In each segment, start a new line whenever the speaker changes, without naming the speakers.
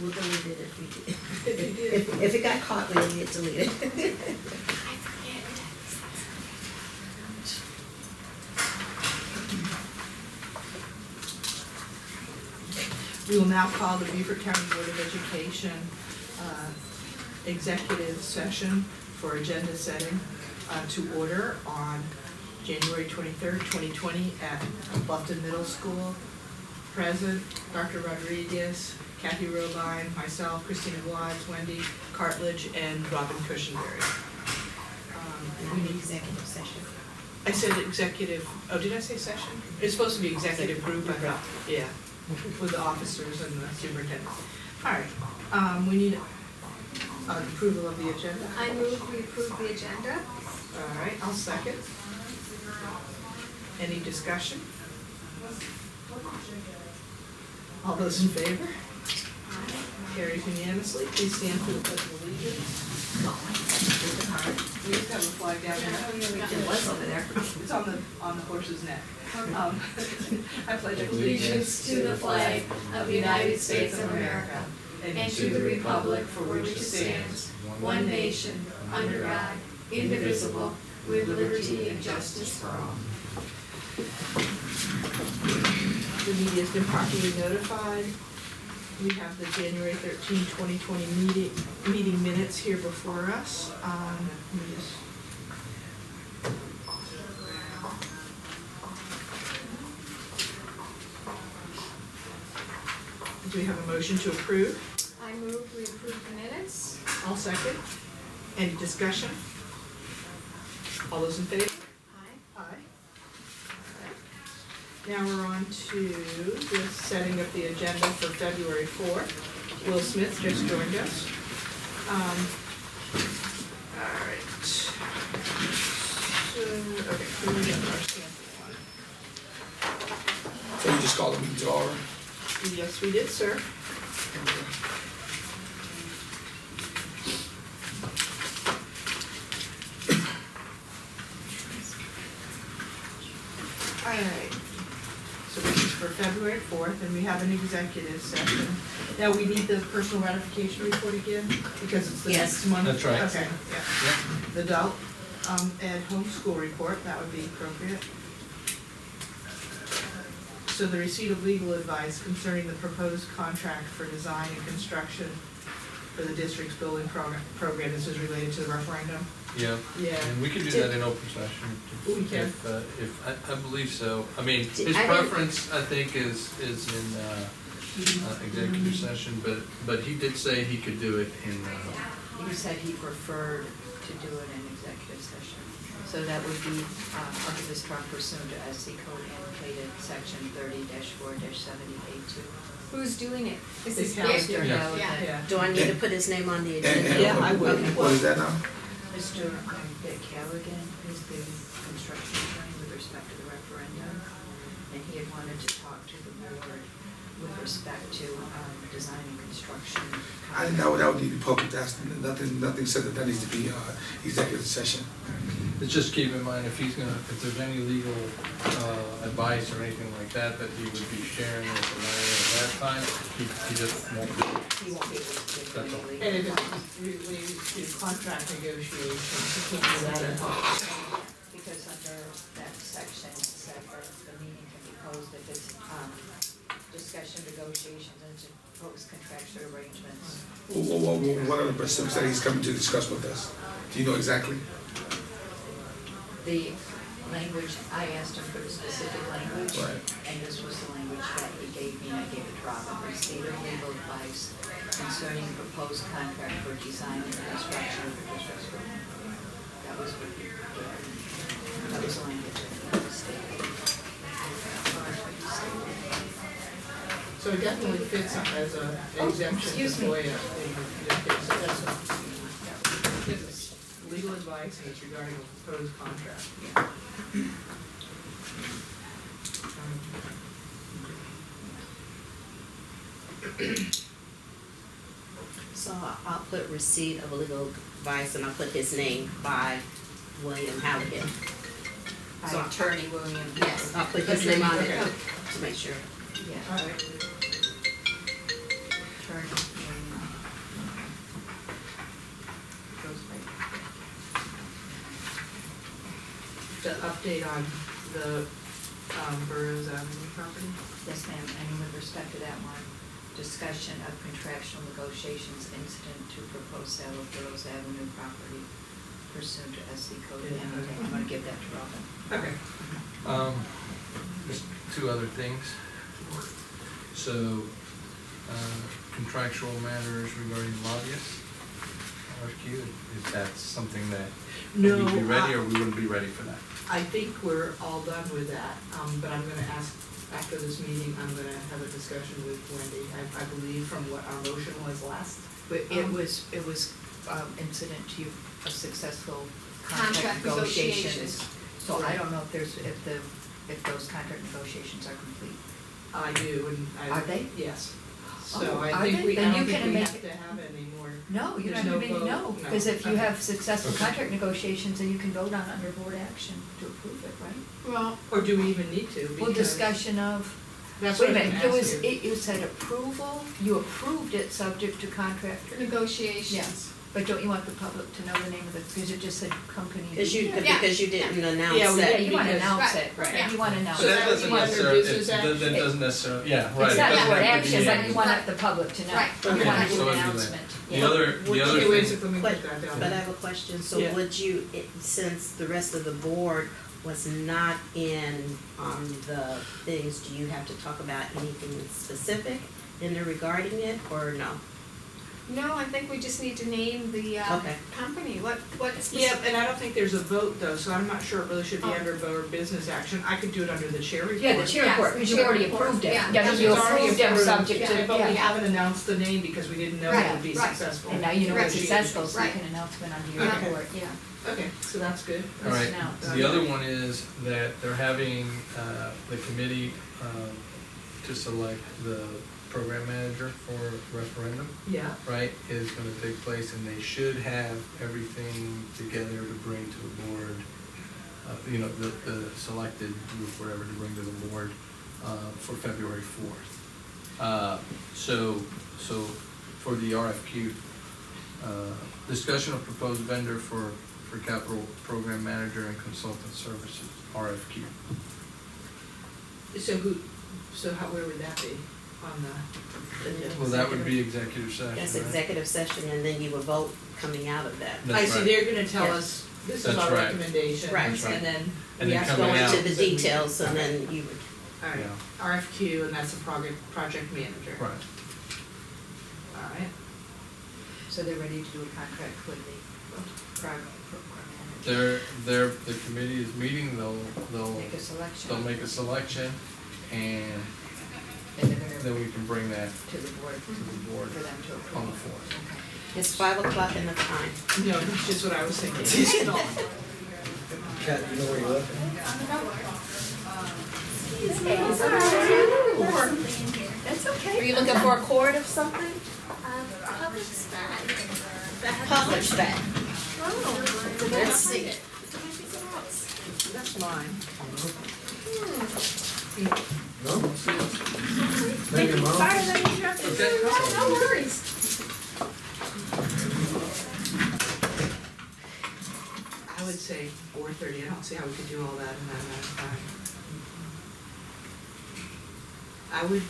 We'll delete it if we do. If it got caught, we'll get deleted.
We will now call the Beaufort County Board of Education executive session for agenda setting to order on January 23rd, 2020 at Bluffton Middle School. Present, Dr. Rodriguez, Kathy Robine, myself, Christina Blige, Wendy Cartledge, and Robin Cushenberry.
We need executive session.
I said executive, oh, did I say session? It's supposed to be executive group, I thought, yeah, with the officers and the superintendent. All right, we need approval of the agenda.
I move we approve the agenda.
All right, I'll second. Any discussion? All those in favor? Carried unanimously. Please stand for the pledge of allegiance. We just have a flag down there.
It was over there.
It's on the horse's neck. I pledge
Allegiance to the flag of the United States of America and to the republic for which it stands, one nation, under God, indivisible, with liberty and justice for all.
The media has been properly notified. We have the January 13, 2020 meeting minutes here before us. Do we have a motion to approve?
I move we approve the minutes.
I'll second. Any discussion? All those in favor?
Aye.
Aye. Now we're on to the setting of the agenda for February 4th. Will Smith just joined us. All right. So, okay, here we go, our sample one.
So you just called the meeting to order?
Yes, we did, sir. All right. So this is for February 4th, and we have an executive session. Now, we need the personal ratification report again, because it's the
Yes.
next month.
That's right.
Okay, yeah. The adult ed homeschool report, that would be appropriate. So the receipt of legal advice concerning the proposed contract for design and construction for the district's building program, this is related to the referendum?
Yeah.
Yeah.
And we can do that in open session.
We can.
If, I believe so. I mean, his
I didn't-
preference, I think, is in, executive session, but he did say he could do it in,
You said he preferred to do it in executive session. So that would be under this term pursuant to SC Code annotated section 30-4-70A2.
Who's doing it? Is
The
this
calendar.
Dick?
Yeah.
Yeah.
Do I need to put his name on the agenda?
Yeah, I would.
What is that now?
Mr. Dick Callaghan is the construction attorney with respect to the referendum, and he had wanted to talk to the board with respect to design and construction.
I didn't know that would need to be public, that's, nothing said that needs to be, executive session.
it's just keep in mind if there's any legal, advice or anything like that he would be sharing with the lawyer at that time, he just won't do it.
He won't be able to give
That's all.
any
And
legal
if
advice.
it's related to contract negotiations, you can't do that at home.
Because under that section, it said that the meeting can be closed if it's discussion, negotiations, and to propose contractual arrangements.
What are the pursuits that he's coming to discuss with us? Do you know exactly?
The language, I asked him for the specific language,
Right.
and this was the language that he gave me, and I gave it to Robin. Receipt of legal advice concerning proposed contract for design and construction of the district's building. That was what he gave me. That was the language that was stated.
So it definitely fits as an exemption to
excuse me.
FOIA. Because it's legal advice and it's regarding a proposed contract.
So I'll put receipt of legal advice and I'll put his name by William Halligan. So
Attorney William.
yes, I'll put his name on it
Okay.
to make sure.
Yeah.
All right.
attorney in Rosebank.
The update on the, Burroughs Avenue property?
Yes, ma'am, and with respect to that one, discussion of contractual negotiations incident to proposed sale of Burroughs Avenue property pursuant to SC code.
Yeah.
I'm gonna give that to Robin.
Okay.
Just two other things. So, contractual matters regarding lobbyists, RFQ, if that's something that
No,
we'd be ready, or we wouldn't be ready for that?
I think we're all done with that, but I'm gonna ask, after this meeting, I'm gonna have a discussion with Wendy, I believe from what our motion was last.
But it was incident to a successful contract
Contract
negotiations.
negotiations.
So I don't know if those contract negotiations are complete.
I do, and I.
Are they?
Yes.
Oh,
So I
are
think
they?
we, I
Then
don't
you
think
can
we
make
have
it-
to have any more.
No, you
There's
don't
no
have to,
vote?
no,
No.
because if you
Okay.
have successful
Okay.
contract negotiations, then you can vote on under board action to approve it, right?
Well,
Or do we even need to?
Well,
Because
discussion of,
That's
wait
what
a
I'm
minute,
gonna
it
ask
was,
you.
you said approval, you approved it subject to contract.
negotiations.
Yes, but don't you want the public to know the name of the, because it just said company.
Because you,
Yeah.
because you didn't announce
Yeah, we
Yeah,
that.
you wanna
because-
announce
Right,
it,
right.
right, you wanna announce
So
it.
that
doesn't
would be under
necessarily-
business
that
action?
doesn't necessarily, yeah, right.
It's
it
not
doesn't
board
have to be
action, but
in-
you want the public to know.
Right.
You
Okay,
wanna do
so
an
it'd be
announcement.
The
Yeah.
other
Okay, wait a
thing,
second, let me
But,
put that down.
but I have a question, so
Yeah.
would you, since the rest of the board was not in on the things, do you have to talk about anything specific in there regarding it, or no?
No, I think we just need to name the,
Okay.
company, what's the.
Yeah, and I don't think there's a vote though, so I'm not sure it really should be
Oh.
under board business action. I could do it under the chair report.
Yeah, the chair
Yes,
report, because you
chair
already
report,
approved it.
yeah.
Yeah,
It's
you
already
approved them
approved,
subject to,
yeah, But we
yeah.
haven't announced the name because we didn't know it
Right,
would be
right.
successful.
And now you know it's
Right.
successful, so you
Right.
can announcement under your
Right.
report, yeah.
Okay, so that's good.
all right,
Announced.
the other one is that they're having, the committee, to select the program manager for referendum,
Yeah,
right, is gonna take place, and they should have everything together to bring to the board, the selected group, whatever, to bring to the board, for February 4th. So for the RFQ, discussion of proposed vendor for capital program manager and consultant services, RFQ.
so where would that be on the?
Well, that would be executive session,
That's
right?
executive session, and then you would vote coming out of that.
That's
I see,
right.
they're gonna tell
Yeah.
us, this is
That's
our
right.
recommendation.
Right.
That's right.
And then
And
we
then
have to
Go
go
coming
into
out.
the details, and then you would,
Alright,
Yeah.
RFQ, and that's the project manager.
Right.
Alright,
So they're ready to do a contract with the program manager.
The committee is meeting, they'll
Make a selection.
make a selection, and
And they're gonna
then we can bring that
to the board,
to the board
for them to approve.
on the 4th.
Okay.
it's 5 o'clock in the time.
no, that's just what I was thinking. No.
Kat, you know where you live?
That's
Are
okay.
you looking for a cord of something?
Public spag.
Public spec.
Oh.
Let's see.
That's mine.
No? Maybe your mom?
Sorry that I interrupted.
Okay.
No worries.
I would say 4:30, I don't see how we could do all that in that amount of time. I would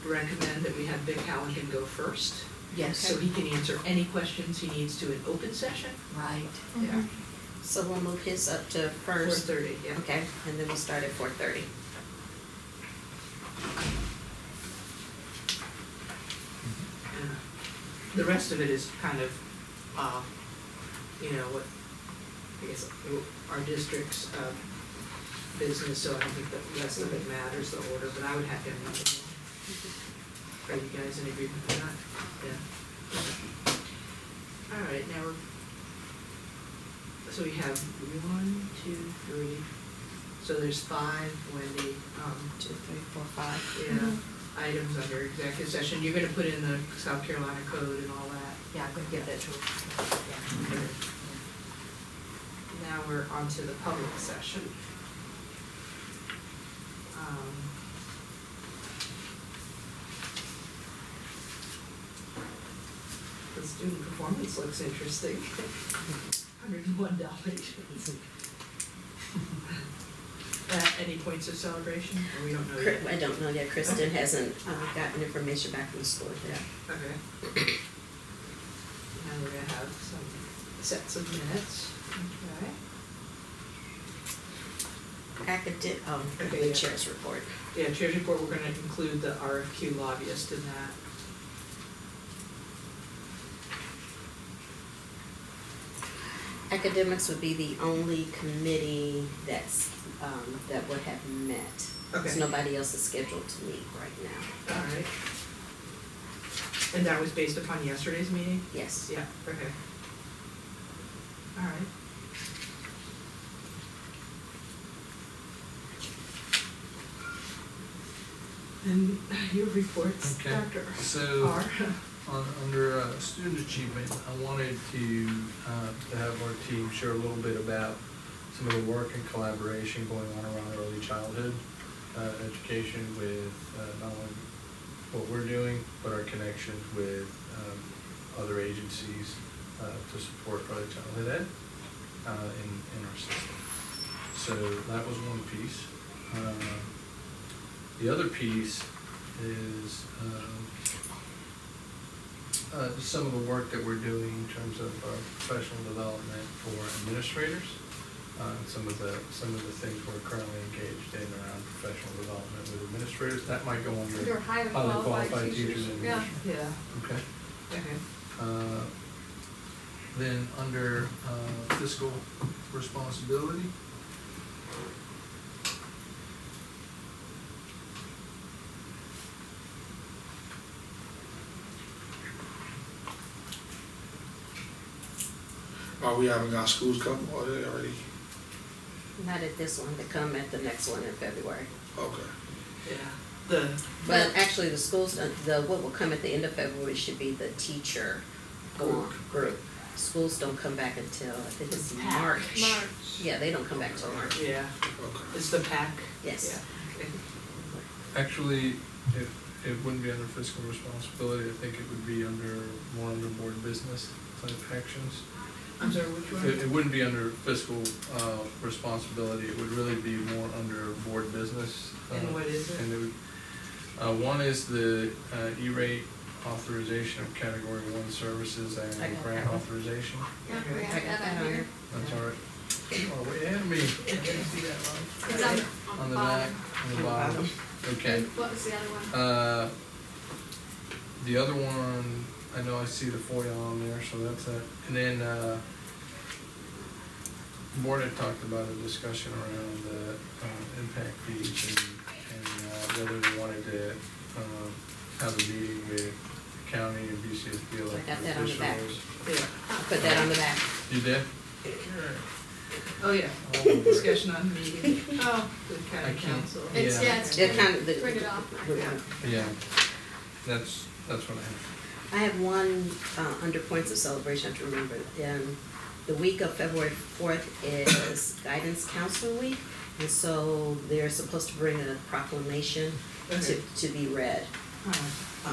recommend that we have Vic Halligan go first,
Yes,
so he can answer any questions he needs to in open session.
right.
Yeah.
So we'll move his up to first.
4:30, yeah.
Okay, and then we'll start at 4:30.
The rest of it is kind of, what, I guess, our district's business, so I don't think the rest of it matters, the order, but I would have him. Are you guys in agreement with that? Yeah. All right, now so we have 1, 2, 3, so there's 5, Wendy,
2, 3, 4, 5.
yeah, items under executive session. You're gonna put in the South Carolina code and all that.
Yeah, I'm gonna give that to her.
Now we're on to the public session. student performance looks interesting. 101 Dalmatians. Any points of celebration, or we don't know yet?
I don't know yet, Kristen hasn't gotten information back from the school yet.
Okay. Now we're gonna have some sets of minutes, okay?
The
yeah.
chair's report.
Yeah, chair's report, we're gonna include the RFQ lobbyist in that.
Academics would be the only committee that's, that would have met.
Okay.
So nobody else is scheduled to meet right now.
All right. And that was based upon yesterday's meeting?
Yes.
Yeah, okay. All right. And your reports,
Okay.
Dr.
So-
R.
Under student achievement, I wanted to have our team share a little bit about some of the work and collaboration going on around early childhood education with not only what we're doing, but our connections with other agencies to support early childhood ed in our system. So that was one piece. The other piece is some of the work that we're doing in terms of professional development for administrators. Some of the things we're currently engaged in around professional development with administrators. That might go under
Under highly qualified teachers,
and
yeah.
Yeah,
Okay.
okay.
Then under fiscal responsibility.
Are we having our schools come already?
Not at this one, they come at the next one in February.
Okay.
Yeah,
But actually, the schools, what will come at the end of February should be the teacher group. Schools don't come back until, I think it's March.
March.
Yeah, they don't come back till March.
yeah,
Okay.
it's the PAC?
Yes.
Yeah, okay.
Actually, it wouldn't be under fiscal responsibility. I think it would be more under board business type actions.
I'm sorry, which one?
It wouldn't be under fiscal responsibility. It would really be more under board business.
And what is it?
And it would, one is the E-rate authorization of category 1 services
I
and
got
grant
that one.
authorization.
Yeah, we
I
have
got
that
that
on
on
here.
here.
That's all right. Oh, way ahead of me.
I didn't see that one.
It's on the
back,
bottom.
on the bottom. Okay.
And what was the other one?
The other one, I know I see the FOIA on there, so that's that. And then, the board had talked about a discussion around the impact fees and whether they wanted to have a meeting with the county and BCSD
I
elected
got that on the back.
officials.
Yeah,
I'll put that on the back.
You did?
oh, yeah,
All over.
discussion on meeting
Oh,
with
I
county
can't-
council.
it's, yeah, it's.
They're kind of the.
Print it off.
Yeah, that's what I have.
I have one, under points of celebration, I have to remember, the week of February 4th is Guidance Counselor Week, and so they're supposed to bring a proclamation
Okay.
to be read.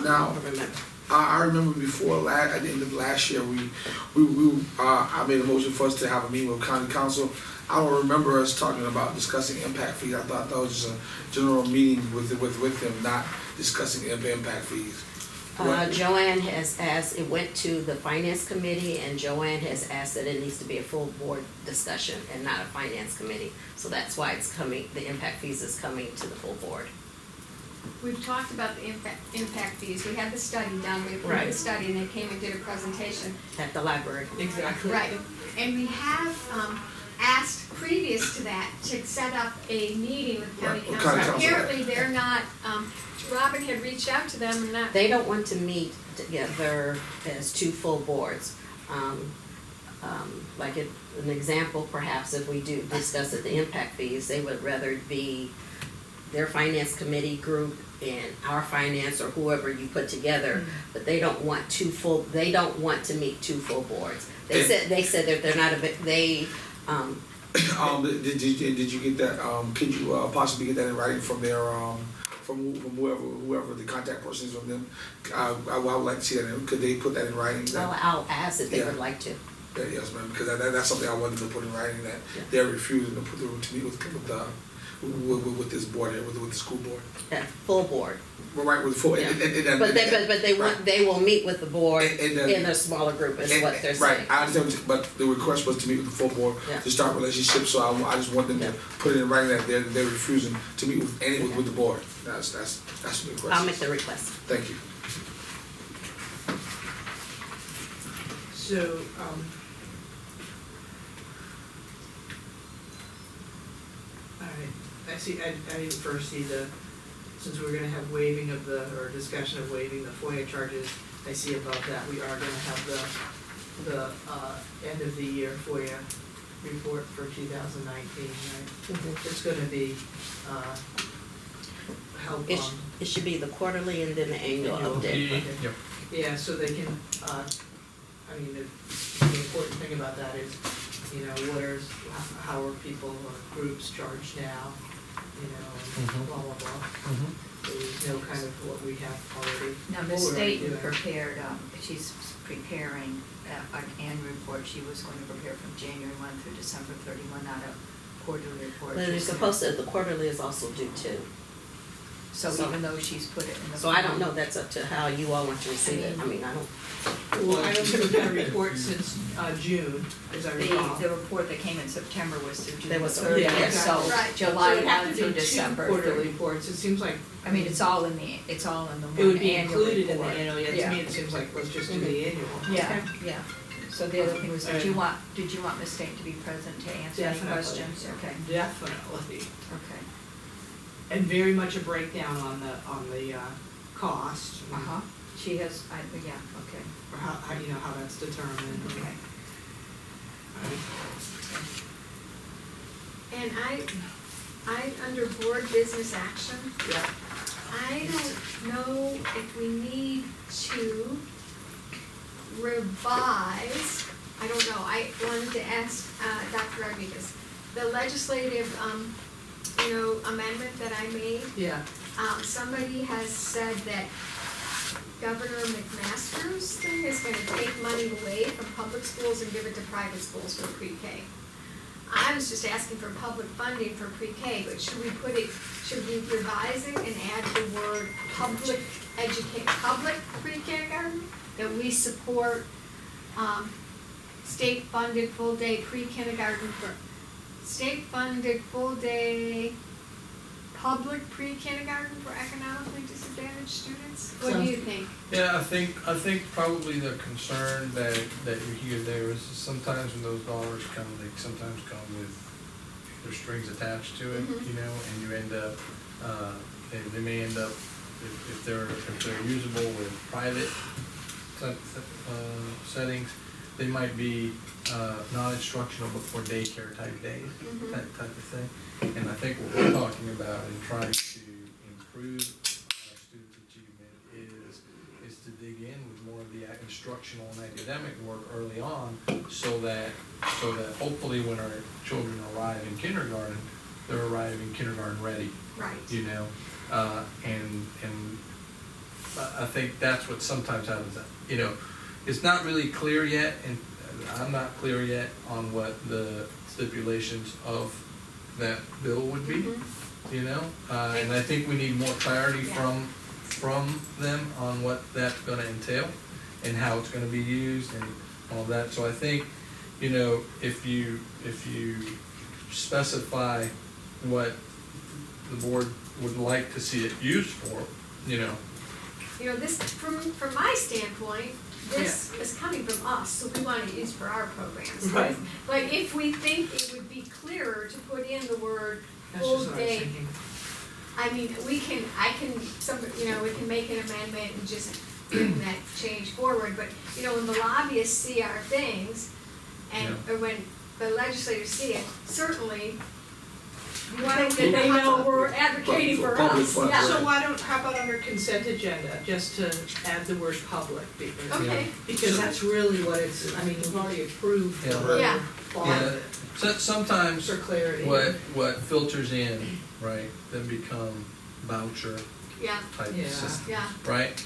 Now-
I remember.
I remember before at the end of last year, I made a motion for us to have a meeting with county council. I don't remember us talking about discussing impact fees. I thought that was just a general meeting with them, not discussing impact fees.
Joanne has asked, it went to the finance committee, and Joanne has asked that it needs to be a full board discussion and not a finance committee. So that's why it's coming, the impact fees is coming to the full board.
We've talked about the impact fees. We had the study done, we approved the
Right.
study, and they came and did a presentation.
At the library.
Exactly.
Right, and we have, asked previous to that to set up a meeting with county
Right, with
council.
county council.
Apparently, they're not, Robin had reached out to them and not.
They don't want to meet together as two full boards. Like an example, perhaps, if we do discuss the impact fees, they would rather be their finance committee group and our finance or whoever you put together, but they don't want they don't want to meet two full boards. They said that they're not
Did you get that? Could you possibly get that in writing from their from whoever the contact person is from them. I would like to see that. Could they put that in writing?
Well, I'll ask if they
Yeah.
would like to.
Yeah, yes, ma'am, because that's something I wanted to put in writing, that
Yeah.
they're refusing to meet with this board here, with the school board.
That full board.
Well, right, with full,
Yeah.
and
But they
right.
they will meet with the board
And- and,
in a smaller group is
and-
what they're
right,
saying.
I understand, but the request was to meet with the full board,
Yeah.
to start relationships, so I just want them to
Yeah.
put it in writing that they're refusing to meet with the board. That's the request.
I'll make the request.
Thank you.
So, all right, I first see since we're gonna have waiving of or discussion of waiving the FOIA charges, I see above that, we are gonna have the end of the year FOIA report for 2019, right? It's gonna be, help,
It should be the quarterly and then the annual
Annual.
update.
Okay.
Yep.
yeah, so they can, I mean, the important thing about that is, you know, how are people or groups charged now, you know, and
Mhm.
blah, blah, blah.
Mhm.
So we know kind of what we have already.
Now,
what
Ms.
we're already
Staten
doing.
prepared, she's preparing an annual report. She was going to prepare from January 1 through December 31, not a quarterly report.
But it's
She's
supposed to, the quarterly is also due too.
So
so-
even though she's put it in the.
So I don't know, that's up to how you all want to receive it. I mean, I don't,
Well, I don't think we've had a report since, June, as I recall.
The report that came in September was through June
There was a-
30th,
Yeah,
so
exactly.
Right.
July
So we'd have
1
to
through
do two
December
quarterly
30.
reports, it seems like.
I mean, it's all in the one
It would be
annual
included in the
report.
annual, yeah, to
Yeah.
me, it seems like, let's just do the annual.
Yeah, yeah. So the other thing was, did you
And-
want Ms. Staten to be present to answer any
Definitely.
questions? Okay,
Definitely.
okay.
And very much a breakdown on the cost.
Uh-huh. She has, yeah, okay,
Or how, you know, how that's determined.
okay.
And under board business action,
Yeah,
I don't know if we need to revise, I don't know, I wanted to ask, Dr. Rodriguez, the legislative, amendment that I made,
yeah,
somebody has said that Governor McMaster's thing is gonna take money away from public schools and give it to private schools for pre-K. I was just asking for public funding for pre-K, but should we revise it and add the word public pre-kindergarten? That we support, state-funded full-day pre-kindergarten state-funded full-day public pre-kindergarten for economically disadvantaged students? What do you think?
Yeah, I think probably the concern that you hear there is sometimes when those dollars come, they sometimes come with either strings attached to it,
Mhm.
you know, and you end up, they may end up, if they're usable with private settings, they might be non-instructional but for daycare type days,
Mhm.
that type of thing. And I think what we're talking about in trying to improve our student achievement is to dig in with more of the instructional and academic work early on, so that hopefully when our children arrive in kindergarten, they're arriving kindergarten ready,
Right.
you know, and I think that's what sometimes happens. You know, it's not really clear yet, and I'm not clear yet on what the stipulations of that bill would be.
Mhm.
You know, and I think we need more clarity
Yeah.
from them on what that's gonna entail and how it's gonna be used and all that. So I think, you know, if you specify what the board would like to see it used for, you know.
You know, this, from my standpoint, this is coming from us, so we want it used for our programs.
Right.
But if we think it would be clearer to put in the word
that's
full
just what I was
day,
thinking.
I mean, we can make an amendment and just bring that change forward, but, you know, when the lobbyists see our things, and, or when the legislators see it, certainly, you want to they know we're advocating for
Public
us,
funds,
yeah.
So how about under consent agenda, just to add the word public,
Okay,
because that's really what it's, I mean, we've already approved the
Yeah.
whole
Yeah.
part of it,
So sometimes
for clarity.
what filters in, right, then become voucher
Yeah,
type
Yeah.
system,
yeah.
right?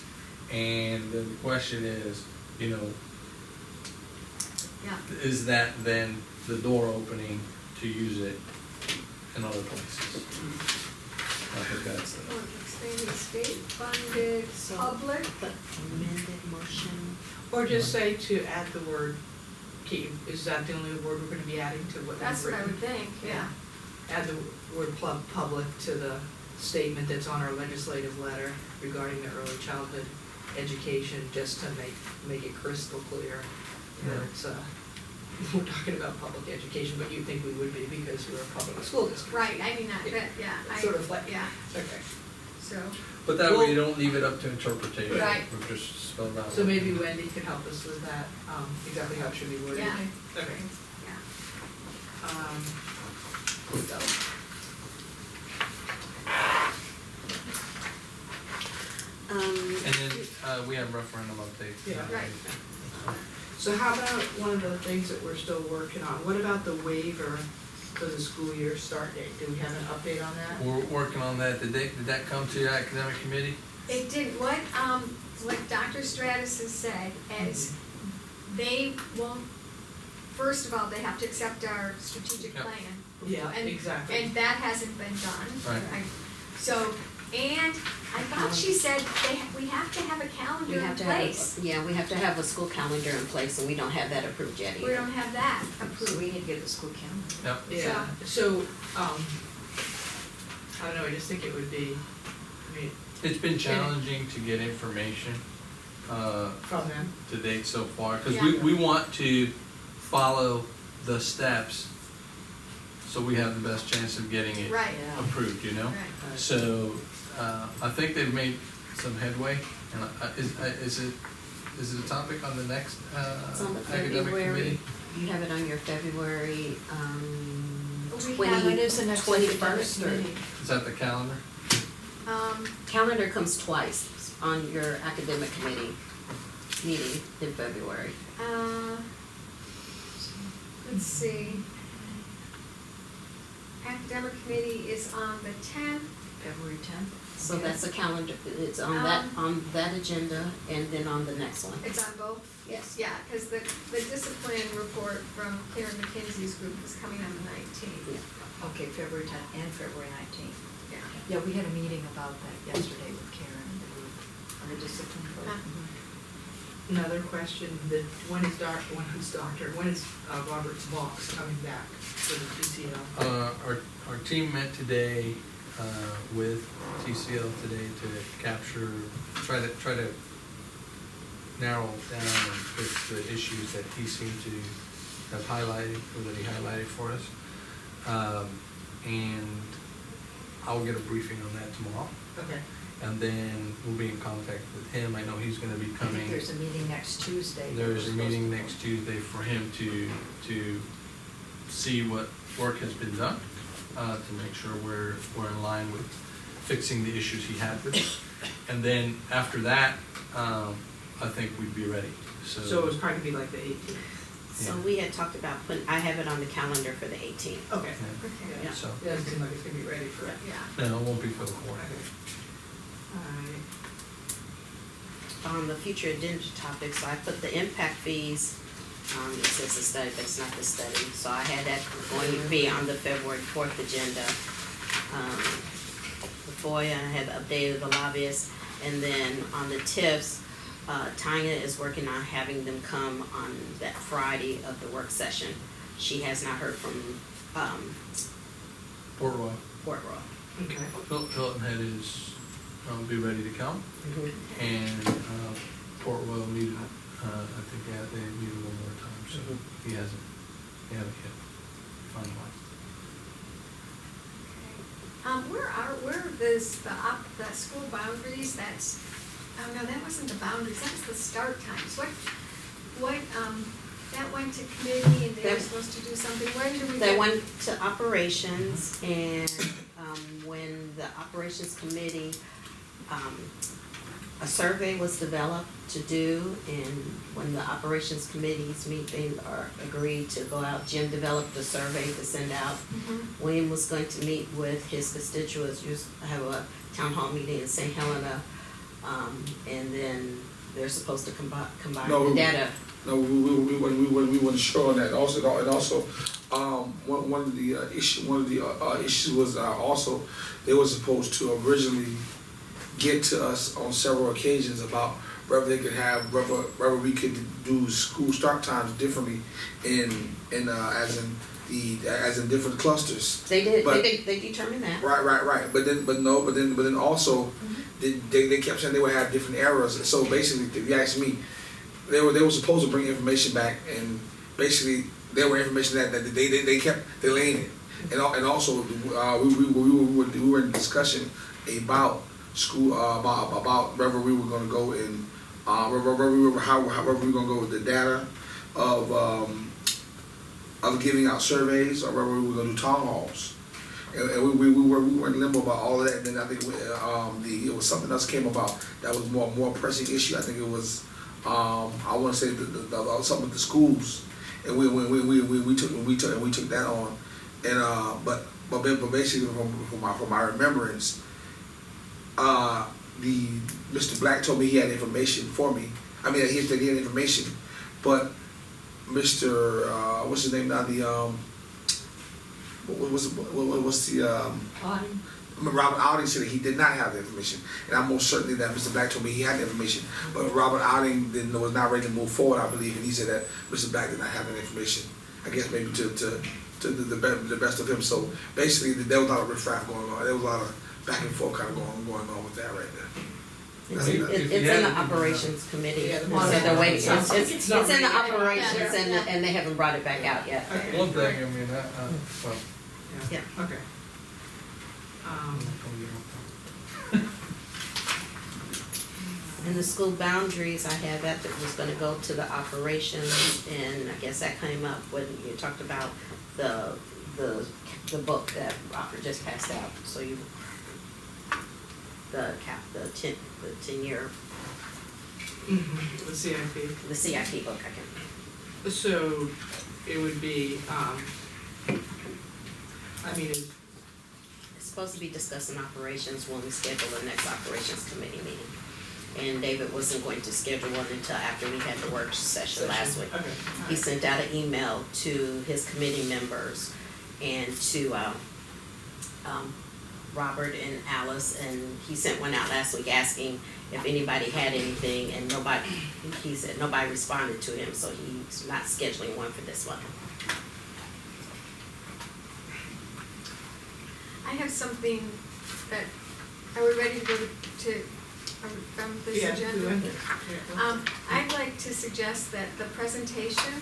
And then the question is, you know,
Yeah.
is that then the door opening to use it in other places? I think that's the.
Oh, expanding state funded,
So-
public,
The amended motion.
Or just say to add the word, is that the only word we're gonna be adding to what
that's
we've
what I
written?
would think, yeah.
Add the word public to the statement that's on our legislative letter regarding the early childhood education, just to make it crystal clear that
Yeah.
it's, we're talking about public education, but you think we would be because we're a public school district.
Right, I mean, yeah, I,
Sort of like,
yeah,
okay.
so,
But that way you
Well-
don't leave it up to interpretation.
Right.
We've just spelled out.
So maybe Wendy could help us with that, exactly how it should be worded.
yeah,
Okay.
yeah.
So,
And then, we have referendum updates.
Yeah.
Right.
So how about one of the things that we're still working on, what about the waiver for the school year start date? Do we have an update on that?
We're working on that. Did that come to the academic committee?
It did, what Dr. Stratus has said is they won't, first of all, they have to accept our strategic
Yep.
plan.
Yeah,
And-
exactly.
And that hasn't been done.
Right.
So, and I thought she said we have to have a
We
calendar in
have to
place.
have, yeah, we have to have a school calendar in place, and we don't have that approved yet either.
We don't have that
So
approved.
we need to get the school calendar.
Yep.
Yeah, so, I don't know, I just think it would be, I mean,
It's been challenging to get information,
from them.
to date so far, because
Yeah.
we want to follow the steps so we have the best chance of getting it
Right,
Yeah.
approved, you know?
right.
So, I think they've made some headway, and is it a topic on the next,
It's on the
academic
February,
committee?
you have it on your February,
We have-
When is the next academic
21st or?
committee?
Is that the calendar?
Calendar comes twice on your academic committee meeting in February.
Let's see. Academic committee is on the 10th.
February 10th?
So that's a calendar, it's on that agenda and then on the next one.
It's on both?
Yes.
Yeah, because the discipline report from Karen McKinsey's group is coming on the 19th.
Okay, February 10th and February 19th.
Yeah.
Yeah, we had a meeting about that yesterday with Karen and the group on the discipline
Huh.
program.
Another question, when is Robert's box coming back for the PCL?
Our team met today, with TCL today to capture, try to narrow down and fix the issues that he seemed to have highlighted, or that he highlighted for us. And I'll get a briefing on that tomorrow,
Okay,
and then we'll be in contact with him. I know he's gonna be
I think
coming.
there's a meeting next Tuesday. that
There's
we're
a
supposed
meeting
to
next
post.
Tuesday for him to see what work has been done, to make sure we're in line with fixing the issues he had with it. And then after that, I think we'd be ready,
so it was probably gonna be like the 18th.
So
Yeah.
we had talked about I have it on the calendar for the 18th.
Okay.
Yeah.
Okay.
Yeah.
So,
It doesn't seem like it's gonna be ready for it.
Yeah.
no, it won't be for the fourth.
Alright,
On the future agenda topics, I put the impact fees, it says the study, but it's not the study, so I had that going to be on the February 4th agenda. The FOIA, I had updated the lobbyists, and then on the TIFs, Tanya is working on having them come on that Friday of the work session. She has not heard from,
Port Royal.
Port Royal.
okay.
Hilton Head is, be ready to come, and, Port Royal needed, I think they needed a little more time, so he haven't yet finalized.
Where is the school boundaries, that's, oh no, that wasn't the boundaries, that was the start times. That went to committee and they were
That-
supposed to do something, when do we
They
get?
went to operations, and when the operations committee a survey was developed to do, and when the operations committees meet, they are agreed to go out. Jim developed the survey to send out. William was going to meet with his constituents, have a town hall meeting in St. Helena, and then they're supposed to combine
No,
the data.
No, we wasn't sure on that. Also, one of the issues was also they were supposed to originally get to us on several occasions about whether they could have whether we could do school start times differently as in different clusters.
They did,
But-
they determined that.
Right. But then also, they kept saying they would have different errors. So basically, if you ask me, they were supposed to bring information back, and basically there were information that they kept delaying it. And also, we were in discussion about school about whether we were going to go in whether we were going to go with the data of giving out surveys, or whether we were going to do town halls. And we were in limbo about all of that. And then I think it was something else came about that was more pressing issue. I think it was I want to say something with the schools, and we took that on. And but basically from my remembrance, the Mr. Black told me he had information for me. I mean, he said he had information, but Mr. What's his name now? What's the Robert Outing said that he did not have the information, and I'm most certainly that Mr. Black told me he had the information, but Robert Outing was not ready to move forward, I believe, and he said that Mr. Black did not have that information. I guess maybe to the best of him. So basically, there was a lot of riffraff going on. There was a lot of back and forth kind of going on with that right there.
It's in the operations committee,
Yeah,
so they're waiting, it's
not
in the
ready.
operations, and they haven't brought it back out yet.
Okay.
One thing, I mean, well,
Yeah.
Okay.
And the school boundaries, I had that was gonna go to the operations, and I guess that came up when you talked about the book that Robert just passed out, so you, the 10-year,
The CIP.
the CIP book, I can.
So it would be, I mean,
It's supposed to be discussing operations when we schedule the next operations committee meeting. And David wasn't going to schedule one until after we had the work session last week.
Okay.
He sent out an email to his committee members and to Robert and Alice, and he sent one out last week asking if anybody had anything, and he said nobody responded to him, so he's not scheduling one for this one.
I have something that, are we ready to go from this
Yeah,
agenda?
go ahead. Yeah.
I'd like to suggest that the presentation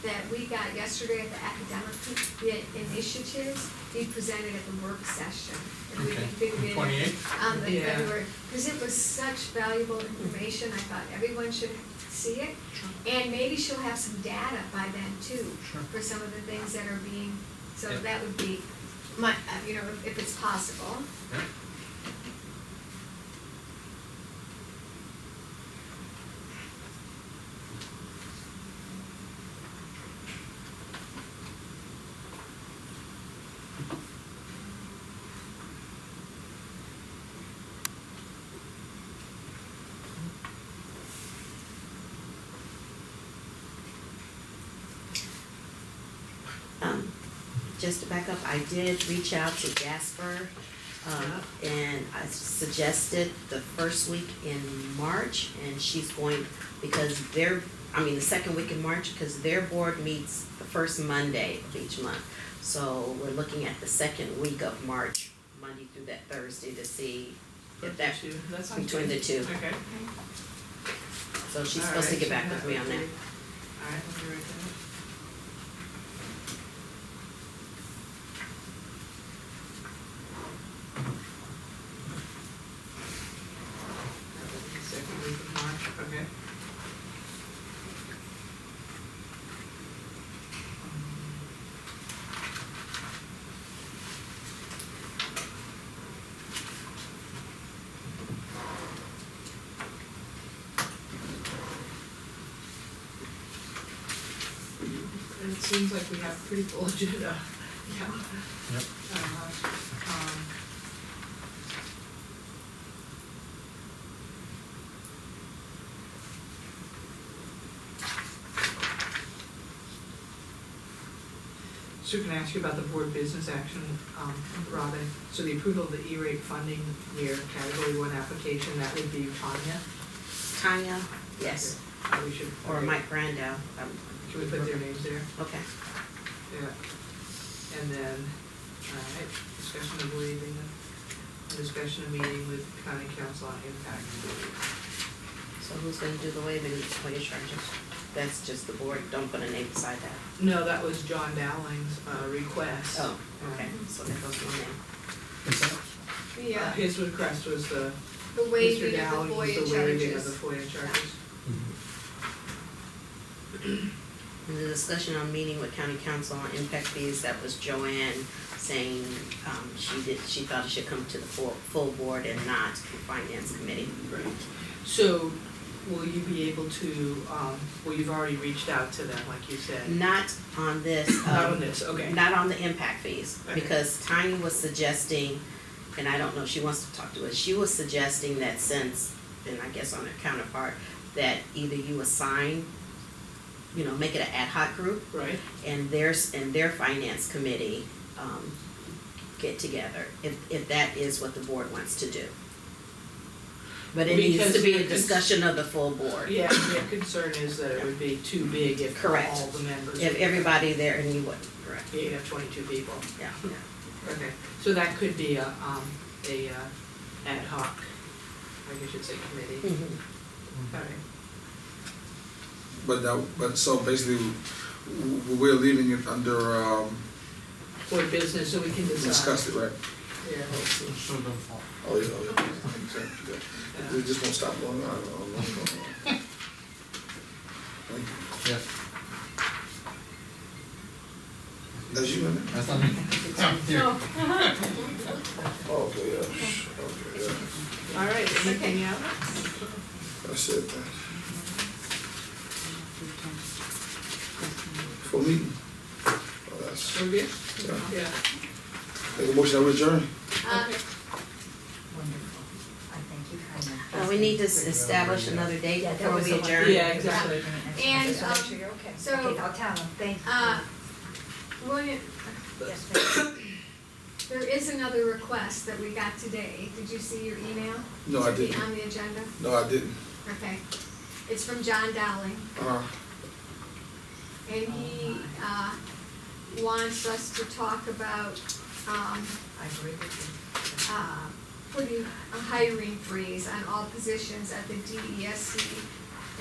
that we got yesterday at the academic initiatives be presented at the work session. If we
Okay.
can fit it in
28th?
on the
Yeah.
February, because it was such valuable information, I thought everyone should see it. And maybe she'll have some data by then too,
Sure.
for some of the things that are being, so
Yeah.
that would be my, if it's possible.
Yeah.
Just to back up, I did reach out to Jasper, and I suggested the first week in March, and she's going, because the second week in March, because their board meets the first Monday of each month. So we're looking at the second week of March, Monday through that Thursday, to see if that,
That's
between the two.
Okay.
So she's supposed to get back with me on that.
All right, let me write that. Second week of March, okay. seems like we have a pretty full agenda, yeah.
Yep.
So can I ask you about the board business action, Robin? So the approval of the E-rate funding year category one application, that would be Tanya?
Tanya, yes,
We should.
or Mike Brandau.
Should we put their names there?
Okay.
Yeah. And then, alright, discussion of waiving, discussion of meeting with county council on impact fees.
So who's gonna do the waiving of charges? That's just the board, don't put a name beside that.
No, that was John Dowling's, request.
Oh, okay, so there goes one name.
What's that?
Yeah,
His request was
the
Mr.
waiving of
Dowling
the
was
FOIA
the waiving of the
charges.
FOIA charges.
In the discussion on meeting with county council on impact fees, that was Joanne saying, she thought it should come to the full board and not the finance committee.
Right. So, will you be able to, well, you've already reached out to them, like you said.
Not on this.
Not on this, okay.
Not on the impact fees,
Okay.
because Tanya was suggesting, and I don't know, she wants to talk to us, she was suggesting that since, and I guess on her counterpart, that either you assign, make it an ad hoc group,
Right,
and their finance committee, get together, if that is what the board wants to do. But it needs to
Because
be
your
a discussion of the full board.
yeah, their concern is that it would be too big if
Correct.
all the members.
If everybody there, and you wouldn't, correct,
Yeah, you have 22 people.
yeah.
Okay, so that could be a ad hoc, I guess you'd say committee.
Mhm.
Okay.
But so basically, we're leaving it under,
Board business, so we can decide.
discuss it, right?
Yeah.
So don't fall.
Oh, yeah. It just won't stop going on. Thank you.
Yeah,
That's you in it?
that's not me. I'm here.
Oh, okay, yeah.
All right, anything else?
That's it, man. For meeting. Oh, that's,
We're good?
yeah.
Yeah.
Make a motion to adjourn.
Wonderful. I thank you very much.
We need to establish another date
Yeah, that
before
was
we
the one.
adjourn.
Yeah, exactly.
And,
So make sure you're okay.
so-
Okay, I'll tell them, thank you.
William,
Yes, ma'am.
there is another request that we got today. Did you see your email?
No, I
To be
didn't.
on the agenda?
No, I didn't.
Okay. It's from John Dowling, and he, wants us to talk about,
I agree with
putting a hiring freeze on all positions at the DESC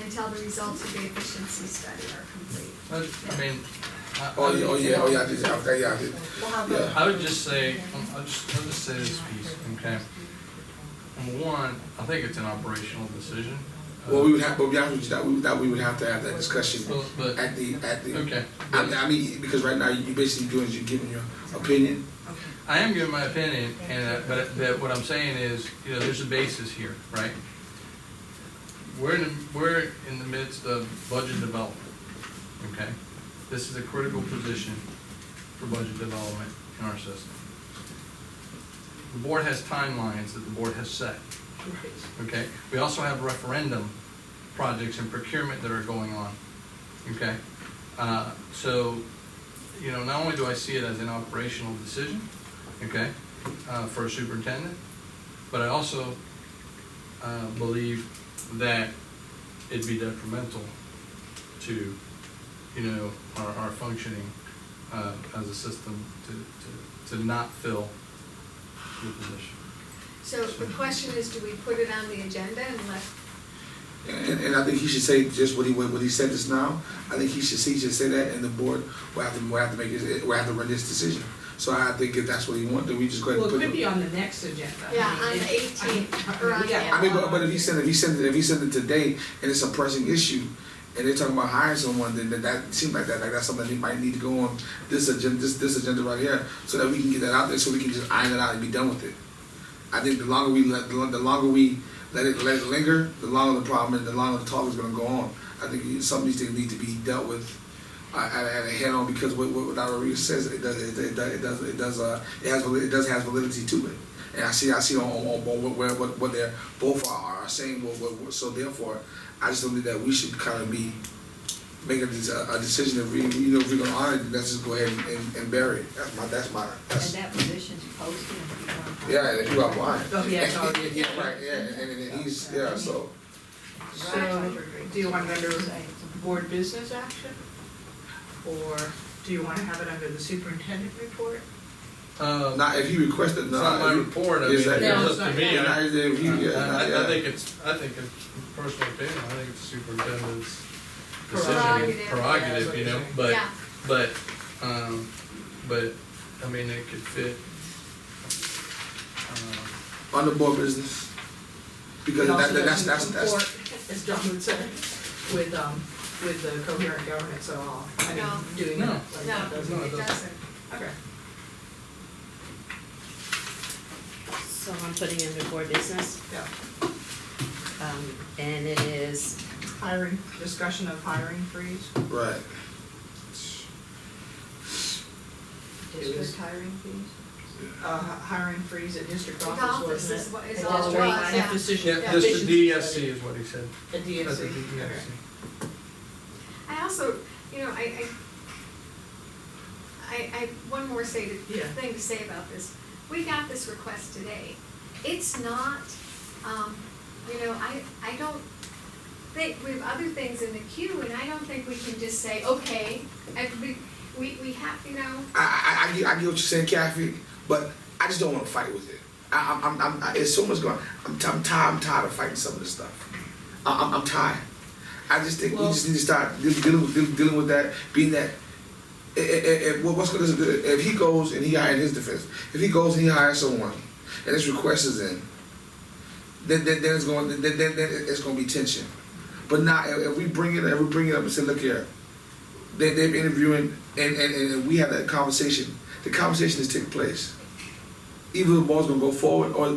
until the results of the efficiency study are complete.
I mean,
Oh, yeah, I did. Okay, yeah, I did.
you. Well, how
Yeah.
about,
I would just say, I'll just say this piece, okay? Number one, I think it's an operational decision.
Well, we would have, but we have we would have to have that discussion
But,
at the,
okay.
I mean, because right now, you basically doing is you're giving your opinion.
I am giving my opinion, and but what I'm saying is, there's a basis here, right? We're in the midst of budget development, okay? This is a critical position for budget development in our system. The board has timelines that the board has set,
Right.
okay? We also have referendum projects and procurement that are going on, okay? So, not only do I see it as an operational decision, okay, for a superintendent, but I also believe that it'd be detrimental to, our functioning as a system to not fill the position.
So the question is, do we put it on the agenda and let,
And I think he should say just what he said just now. I think he should say that, and the board will have to run this decision. So I think if that's what he wants, then we just go ahead
Well,
and
it
put
could be
it.
on the next agenda.
Yeah,
I mean,
on the
it-
18th, or on the-
Yeah.
I mean, but if he sent it today, and it's a pressing issue, and they're talking about hiring someone, then that seems like that's something that might need to go on this agenda right here, so that we can get that out there, so we can just iron it out and be done with it. I think the longer we let it linger, the longer the problem and the longer the talk is going to go on. I think something needs to be dealt with at a head on, because what Dr. Rodriguez says, it has validity to it. And I see on what they're both are saying. So therefore, I just don't think that we should kind of be making a decision if if we're gonna honor it, let's just go ahead and bury it. That's my.
And that position's posted and people are.
Yeah, and you are blind.
Oh, yeah, it's already-
Yeah, right, yeah, and he's, so.
So, do you want it under board business action? Or do you wanna have it under the superintendent report?
Now, if he requested,
It's not my report, I mean,
Is that-
it's up to me.
I
I think in personal opinion, I think it's the superintendent's
Prerogative.
decision, prerogative, you know, but,
Yeah.
but, I mean, it could fit.
under board business. Because
It also
that's,
doesn't comport, as John would say, with the coherent governance at all. I mean,
No.
doing
No.
that like that
No,
doesn't.
No,
it doesn't.
Okay.
So I'm putting in the board business,
Yeah.
and it is,
Hiring, discussion of hiring freeze.
right.
District hiring fees?
Hiring freeze at district
The
office,
office
wasn't
is
it?
what
At
is all it
district
was,
line
yeah.
decision-
Yeah, just the
efficiency
DSC
study.
is what he said.
At
That's the
DSC,
DSC.
okay.
I also, I one more
Yeah.
thing to say about this. We got this request today. It's not, I don't think, we have other things in the queue, and I don't think we can just say, okay, and we have,
I get what you're saying, Kathy, but I just don't want to fight with it. It's so much going. I'm tired of fighting some of this stuff. I'm tired. I just think we just need to start dealing with that. Being that, what's going to if he goes and he hires his defense, if he goes and he hires someone, and his request is in, then it's going to be tension. But now, if we bring it up and say, look here, they're interviewing, and we have that conversation. The conversation is taking place. Either the ball's gonna go forward or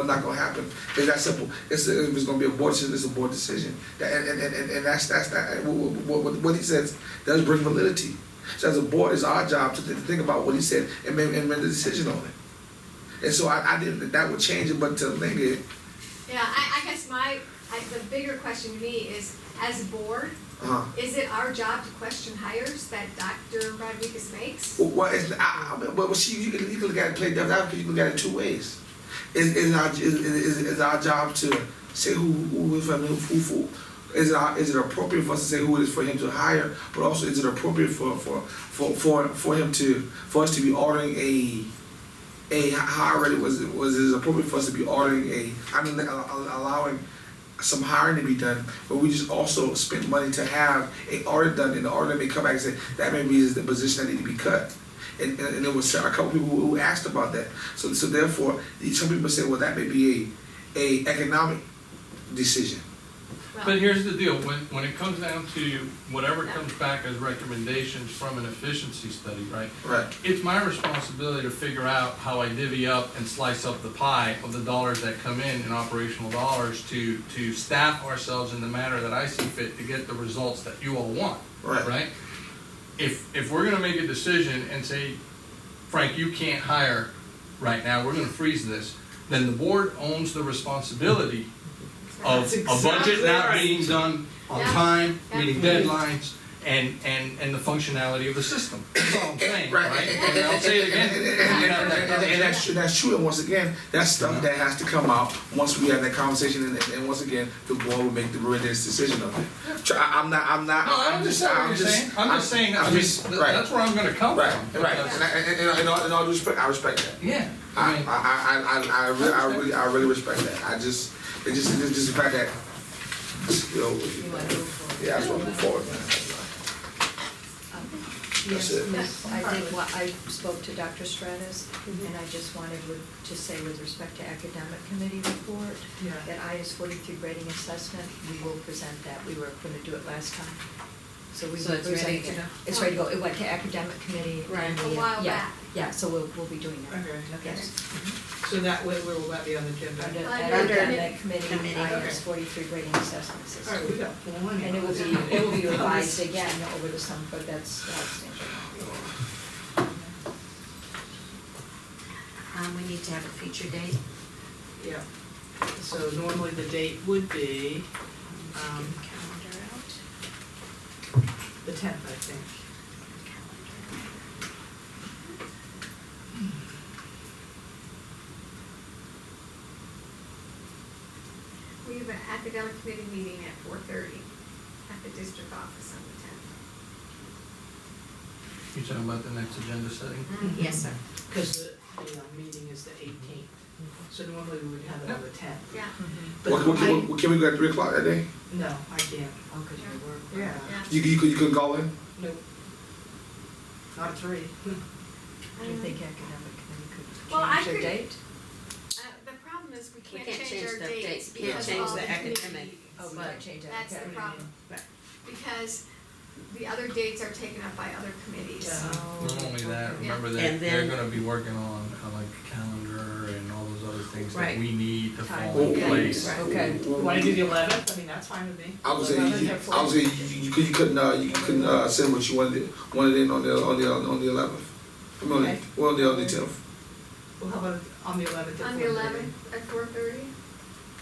not gonna happen. It's that simple. If it's gonna be a board decision, it's a board decision. And that's what he says does bring validity. So as a board, it's our job to think about what he said and make the decision on it. And so I didn't. That would change it, but to linger it.
Yeah, I guess the bigger question to me is, as a board, is it our job to question hires that Dr. Rodriguez makes?
Well, you can look at it, play devil's advocate. You can look at it two ways. Is our job to say who is it appropriate for us to say who it is for him to hire, but also is it appropriate for us to be ordering how already was it appropriate for us to be ordering allowing some hiring to be done, but we just also spent money to have an audit done, and the auditor may come back and say that may be the position that need to be cut. And there was a couple people who asked about that. So therefore, some people say, well, that may be a economic decision.
But here's the deal, when it comes down to whatever comes back as recommendations from an efficiency study, right?
Right.
It's my responsibility to figure out how I divvy up and slice up the pie of the dollars that come in operational dollars to staff ourselves in the manner that I see fit to get the results that you all want,
Right.
right? If we're gonna make a decision and say, Frank, you can't hire right now, we're gonna freeze this, then the board owns the responsibility of
That's
a
exactly
budget not
right.
being done on
Yeah.
time,
Yeah.
meeting deadlines, and the functionality of the system. That's all I'm saying, right? And I'll say it again.
And that's true. And once again, that's stuff that has to come out once we have that conversation. And once again, the board will make the decision on it. I'm just saying.
That's where I'm gonna come
Right,
from.
right. And in all due respect, I respect that.
Yeah, I mean,
I really respect that. It's just the fact that,
You want to move forward?
yeah, I just want to move forward, man. That's it.
Yes, I spoke to Dr. Stratus, and I just wanted to say with respect to academic committee report,
Yeah.
that IS 43 grading assessment, we will present that. We were going to do it last time. So we
So it's ready
presented
to
it.
go?
It's ready to go. It went to academic committee.
Right.
and
A
the,
while
yeah,
back.
Yeah, so we'll be doing that.
Okay.
Yes.
So that way, where will that be on the agenda?
Under
Under
academic committee,
committee.
IS 43 grading assessment
All
system.
right, we got plenty.
And it will be revised again over the summer, but that's outstanding.
We need to have a future date.
Yeah. So normally the date would be,
Calendar out.
the 10th, I think.
We have an academic committee meeting at 4:30 at the district office on the 10th.
You talking about the next agenda setting?
Yes, sir.
Because the meeting is the 18th. So normally we would have it on the 10th.
Yeah,
But
Can we go at 3 o'clock that day?
no, I can't.
Oh, because you work.
Yeah.
yeah.
You couldn't call in?
Nope. Not at 3.
Do you think academic committee could
Well, I
change their
could-
date?
The problem is we
We
can't change our
the
dates
Can't
because
change
all
the
the
academic.
committee,
Oh, we
But
can't change that.
that's the
okay.
problem.
Right.
Because the other dates are taken up by other committees.
Yeah.
Not only that, remember that
And
they're
then-
gonna be working on like calendar and all those other things that
Right.
we need to
Time.
fall in
Yeah.
place.
Right.
Okay.
You wanna do the 11th? I mean, that's fine with me.
I would say,
11th
you couldn't send what you wanted in on the 11th. I mean,
Okay.
on the 10th.
Well, how about on the 11th at
On the
4:30?
11th at 4:30?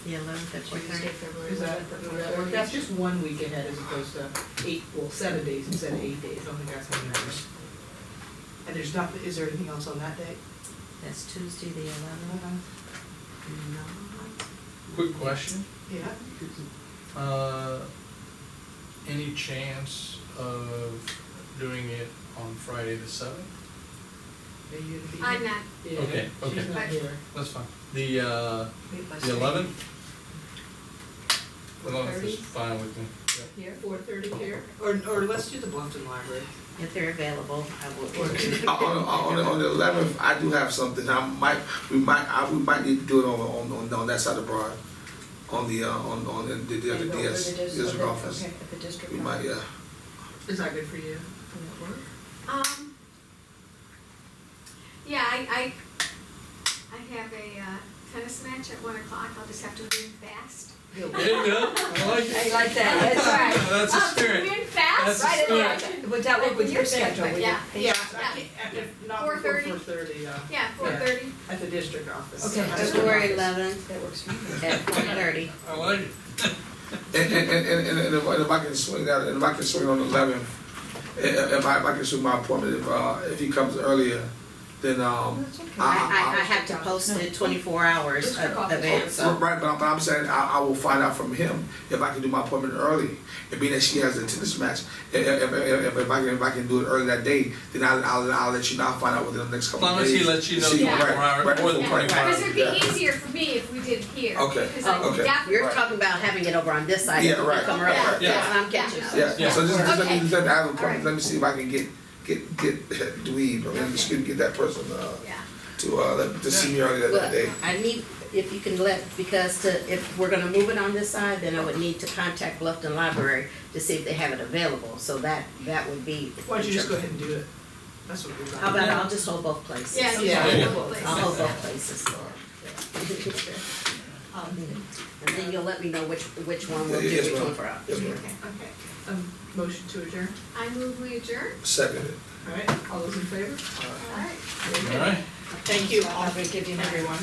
The 11th at
Tuesday,
4:30.
February
Is that,
11th at
that's
4:30.
just 1 week ahead as opposed to 7 days instead of 8 days. I don't think that's how it matters. And there's not, is there anything else on that day?
That's Tuesday, the 11th. No.
Quick question,
Yeah.
any chance of doing it on Friday the 7th?
Are you gonna be
I'm
here?
not,
Yeah,
Okay, okay.
She's not here.
That's fine. The 11th? 11th is
4:30?
fine with me. Yeah.
Here, 4:30 here, or let's do the Bluffton Library.
If they're available, I will.
On the 11th, I do have something. We might need to do it on that side of Broad, on the other district office.
Okay, at the district
We
office.
might, yeah.
Is that good for you?
Will that work?
yeah, I have a tennis match at 1 o'clock. I'll just have to win fast.
There you go, I like it.
I like that, that's right.
That's a spirit.
Win fast?
That's a
Right,
spirit.
yeah.
Would that work with your schedule? Would
Yeah.
you-
Yeah, if not before
4:30.
4:30,
Yeah, 4:30.
at the district office.
Okay.
February 11th
That works for me.
at 4:30.
I like it.
And if I can swing that, and if I can swing on the 11th, if I can swing my appointment, if he comes earlier, then,
That's okay.
I have to post it 24 hours
District
in
office.
advance, so.
right, but I'm saying I will find out from him if I can do my appointment early. And being that she has a tennis match, if I can do it early that day, then I'll let you know. I'll find out within the next
As
couple
long
of
as
days.
he lets you know
See,
24
right,
hours,
right,
more than
right,
24
Because
hours.
it'd be
Yeah.
easier for me if we did it here.
Okay,
Because I would
okay.
definitely.
You're talking about having it over on this side,
Yeah,
if you
right.
come early.
Yeah.
That's what I'm catching up.
Yeah, so just let me,
Okay.
I have a
All
point,
right.
let me see if I can get Dweeb, or get that person,
Yeah.
to see me early
Well,
that day.
I need, if you can because if we're gonna move it on this side, then I would need to contact Bluffton Library to see if they have it available, so that would be.
Why don't you just go ahead and do it? That's what we're going
How about I'll just hold both places?
Yeah,
Yeah.
yeah.
I'll hold both places. And then you'll let me know which one we'll do,
Yes,
which
ma'am.
one for us.
Yes, ma'am.
Okay, motion to adjourn,
I move we adjourn.
Second.
all right, all those in favor?
All right.
All right.
Thank you all,
I'll give you mine.
everyone.